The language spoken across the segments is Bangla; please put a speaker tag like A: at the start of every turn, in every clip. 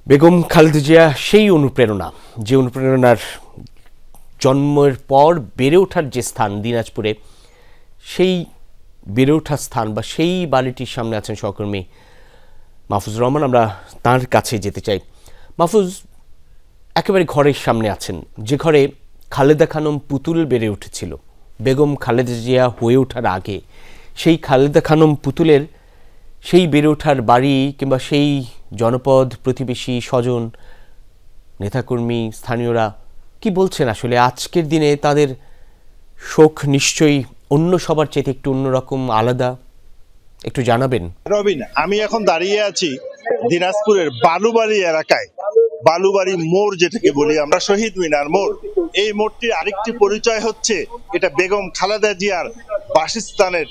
A: বেগম খালেদা জিয়া সেই অনুপ্রেরণা, যে অনুপ্রেরণার জন্মের পর বেড়ে ওঠার যে স্থান দিনাজপুরে, সেই বেড়ে ওঠার স্থান বা সেই বাড়িটির সামনে আছেন সহকর্মী মাহফুজুর রহমান। আমরা তার কাছে যেতে চাই। মাহফুজ, একেবারে ঘরের সামনে আছেন, যে ঘরে খালেদা খানম পুতুল বেড়ে উঠেছিল বেগম খালেদা জিয়া হয়ে ওঠার আগে। সেই খালেদা খানম পুতুলের সেই বেড়ে ওঠার বাড়ি কিংবা সেই জনপদ, প্রতিবেশী, স্বজন, নেতাকর্মী, স্থানীয়রা কি বলছেন আসলে আজকের দিনে? তাদের শোক নিশ্চয়ই অন্য সবার চেয়ে একটু অন্যরকম, আলাদা, একটু জানাবেন।
B: রবিন, আমি এখন দাঁড়িয়ে আছি দিনাজপুরের বালুবাড়ি এলাকায়। বালুবাড়ি মোড় যেটাকে বলি আমরা, শহীদ মিনার মোড়। এই মোড়টির আরেকটি পরিচয় হচ্ছে এটা বেগম খালেদা জিয়ার বাসস্থানের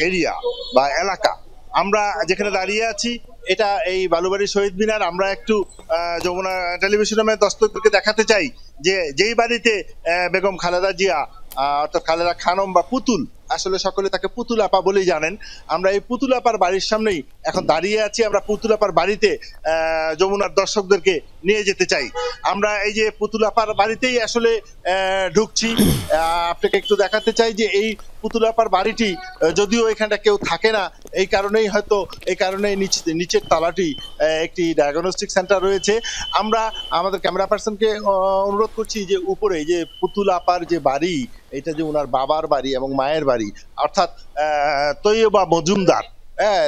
B: এরিয়া বা এলাকা। আমরা যেখানে দাঁড়িয়ে আছি এটা এই বালুবাড়ি শহীদ মিনার। আমরা একটু যমুনা টেলিভিশনের দর্শকদেরকে দেখাতে চাই যে যেই বাড়িতে বেগম খালেদা জিয়া অর্থাৎ খালেদা খানম বা পুতুল, আসলে সকলে তাকে পুতুল আপা বলেই জানেন, আমরা এই পুতুল আপার বাড়ির সামনেই এখন দাঁড়িয়ে আছি। আমরা পুতুল আপার বাড়িতে যমুনার দর্শকদেরকে নিয়ে যেতে চাই। আমরা এই যে পুতুল আপার বাড়িতেই আসলে ঢুকছি। আপনাকে একটু দেখাতে চাই যে এই পুতুল আপার বাড়িটি, যদিও এখানটা কেউ থাকে না, এই কারণেই নিচের তালাটি একটি ডায়াগনস্টিক সেন্টার রয়েছে। আমরা আমাদের ক্যামেরা পার্সনকে অনুরোধ করছি যে উপরে যে পুতুল আপার যে বাড়ি, এটা যে ওনার বাবার বাড়ি এবং মায়ের বাড়ি, অর্থাৎ তৈয়বা মজুমদার।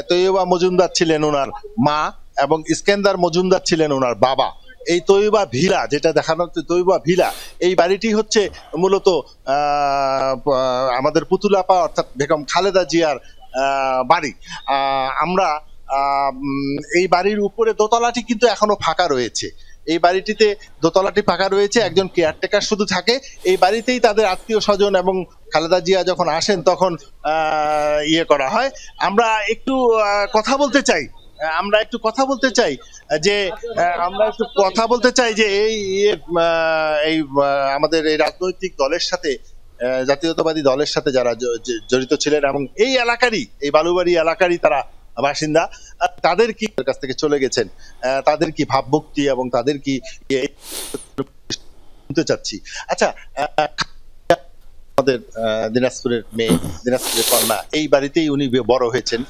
B: তৈয়বা মজুমদার ছিলেন ওনার মা এবং ইস্কেন্দার মজুমদার ছিলেন ওনার বাবা। এই তৈয়বা ভিলা যেটা দেখানো হচ্ছে, তৈয়বা ভিলা, এই বাড়িটি হচ্ছে মূলত আমাদের পুতুল আপা অর্থাৎ বেগম খালেদা জিয়ার বাড়ি। আমরা এই বাড়ির উপরে দোতলাটি কিন্তু এখনো ফাঁকা রয়েছে। এই বাড়িটিতে দোতলাটি ফাঁকা রয়েছে, একজন কেয়ারটেকার শুধু থাকে। এই বাড়িতেই তাদের আত্মীয় স্বজন এবং খালেদা জিয়া যখন আসেন তখন ইয়ে করা হয়। আমরা একটু কথা বলতে চাই যে এই আমাদের এই রাজনৈতিক দলের সাথে, জাতীয়তাবাদী দলের সাথে যারা জড়িত ছিলেন এবং এই এলাকারই, এই বালুবাড়ি এলাকারই তারা বাসিন্দা, তাদের কি কাছ থেকে চলে গেছেন, তাদের কি ভাবমূর্তি এবং তাদের কি শুনতে চাচ্ছি। আচ্ছা, আমাদের দিনাজপুরের মেয়ে, দিনাজপুরের কন্যা, এই বাড়িতেই উনি বড় হয়েছেন।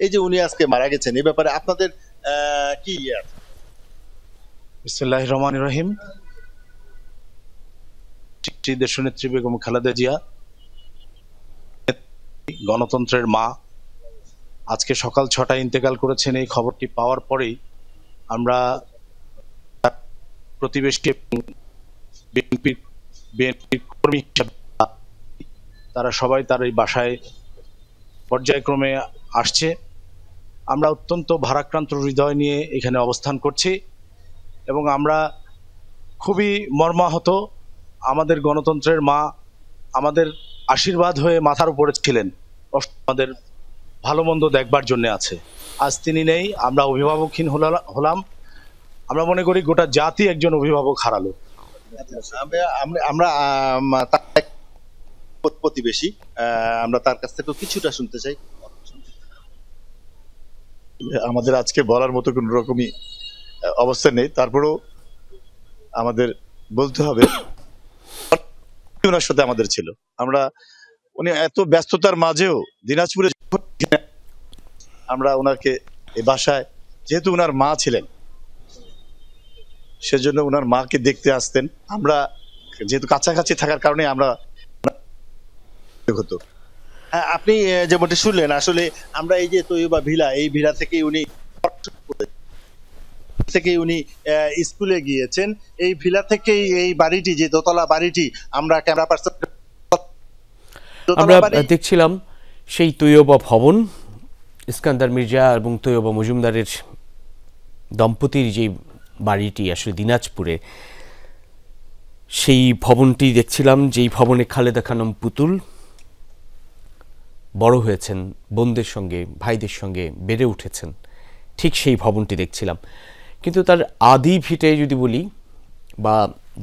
B: এই যে উনি আজকে মারা গেছেন, এই ব্যাপারে আপনাদের কি আছে?
C: বিসমিল্লাহির রহমানির রহিম। দেশনেত্রী বেগম খালেদা জিয়া, গণতন্ত্রের মা, আজকে সকাল 6টায় ইন্তেকাল করেছেন। এই খবরটি পাওয়ার পরেই আমরা প্রতিবেশী বিএনপির কর্মী হিসাবে তারা সবাই তার এই বাসায় পর্যায়ক্রমে আসছে। আমরা অত্যন্ত ভারাক্রান্ত হৃদয় নিয়ে এখানে অবস্থান করছি এবং আমরা খুবই মর্মাহত। আমাদের গণতন্ত্রের মা আমাদের আশীর্বাদ হয়ে মাথার উপরে ছিলেন, আমাদের ভালো মন্দ দেখবার জন্য আছে। আজ তিনি নেই, আমরা অভিভাবকহীন হলাম। আমরা মনে করি গোটা জাতি একজন অভিভাবক হারালো।
B: আমরা প্রতিবেশী, আমরা তার কাছ থেকে কিছুটা শুনতে চাই।
D: আমাদের আজকে বলার মতো কোন রকমই অবস্থা নেই, তারপরেও আমাদের বলতে হবে ওনার সাথে আমাদের ছিল। আমরা উনি এত ব্যস্ততার মাঝেও দিনাজপুরে আমরা ওনাকে এই বাসায়, যেহেতু ওনার মা ছিলেন সেজন্য ওনার মাকে দেখতে আসতেন। আমরা যেহেতু কাছাকাছি থাকার কারণে আমরা হতো।
B: আপনি যেমনটি শুনলেন, আসলে আমরা এই যে তৈয়বা ভিলা, এই ভিলা থেকেই উনি স্কুলে গিয়েছেন। এই ভিলা থেকেই এই বাড়িটি, যে দোতলা বাড়িটি, আমরা ক্যামেরা পার্সন
A: আমরা দেখছিলাম সেই তৈয়বা ভবন, ইস্কান্দার মির্জা এবং তৈয়বা মজুমদারের দম্পতির যে বাড়িটি আসলে দিনাজপুরে, সেই ভবনটি দেখছিলাম, যেই ভবনে খালেদা খানম পুতুল বড় হয়েছেন, বোনদের সঙ্গে, ভাইদের সঙ্গে বেড়ে উঠেছেন, ঠিক সেই ভবনটি দেখছিলাম। কিন্তু তার আদি ভিটে যদি বলি বা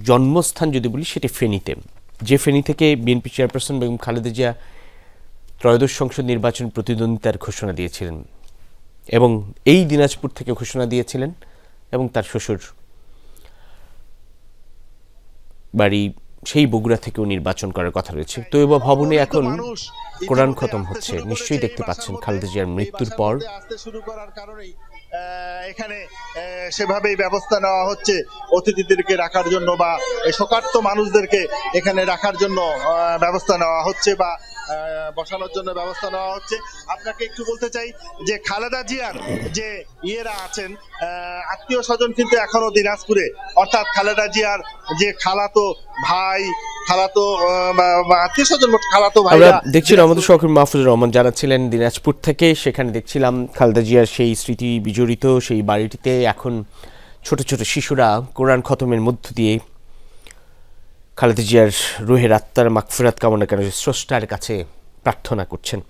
A: জন্মস্থান যদি বলি, সেটি ফেনীতে, যে ফেনী থেকে বিএনপি চেয়ারপারসন বেগম খালেদা জিয়া ত্রয়োদশ সংসদ নির্বাচন প্রতিদ্বন্দ্বিতার ঘোষণা দিয়েছিলেন। এবং এই দিনাজপুর থেকে ঘোষণা দিয়েছিলেন এবং তার শ্বশুর বাড়ি সেই বগুড়া থেকেও নির্বাচন করার কথা রয়েছে। তৈয়বা ভবনে এখন কোরআন খতম হচ্ছে। নিশ্চয়ই দেখতে পাচ্ছেন খালেদা জিয়ার মৃত্যুর পর
B: আসতে শুরু করার কারণেই এখানে সেভাবেই ব্যবস্থা নেওয়া হচ্ছে অতিথিদেরকে রাখার জন্য বা এই শোকার্ত মানুষদেরকে এখানে রাখার জন্য ব্যবস্থা নেওয়া হচ্ছে বা বসানোর জন্য ব্যবস্থা নেওয়া হচ্ছে। আপনাকে একটু বলতে চাই যে খালেদা জিয়ার যে ইয়েরা আছেন আত্মীয় স্বজন কিন্তু এখনো দিনাজপুরে, অর্থাৎ খালেদা জিয়ার যে খালাতো ভাই, খালাতো আত্মীয় স্বজন, খালাতো ভাই
A: আমরা দেখছিলাম আমাদের সহকর্মী মাহফুজুর রহমান জানাচ্ছিলেন দিনাজপুর থেকে। সেখানে দেখছিলাম খালেদা জিয়ার সেই স্মৃতি বিজড়িত সেই বাড়িটিতে এখন ছোট ছোট শিশুরা কোরআন খতমের মধ্য দিয়ে খালেদা জিয়ার রুহের আত্মার মাগফিরাত কামনা করে স্রষ্টার কাছে প্রার্থনা করছেন।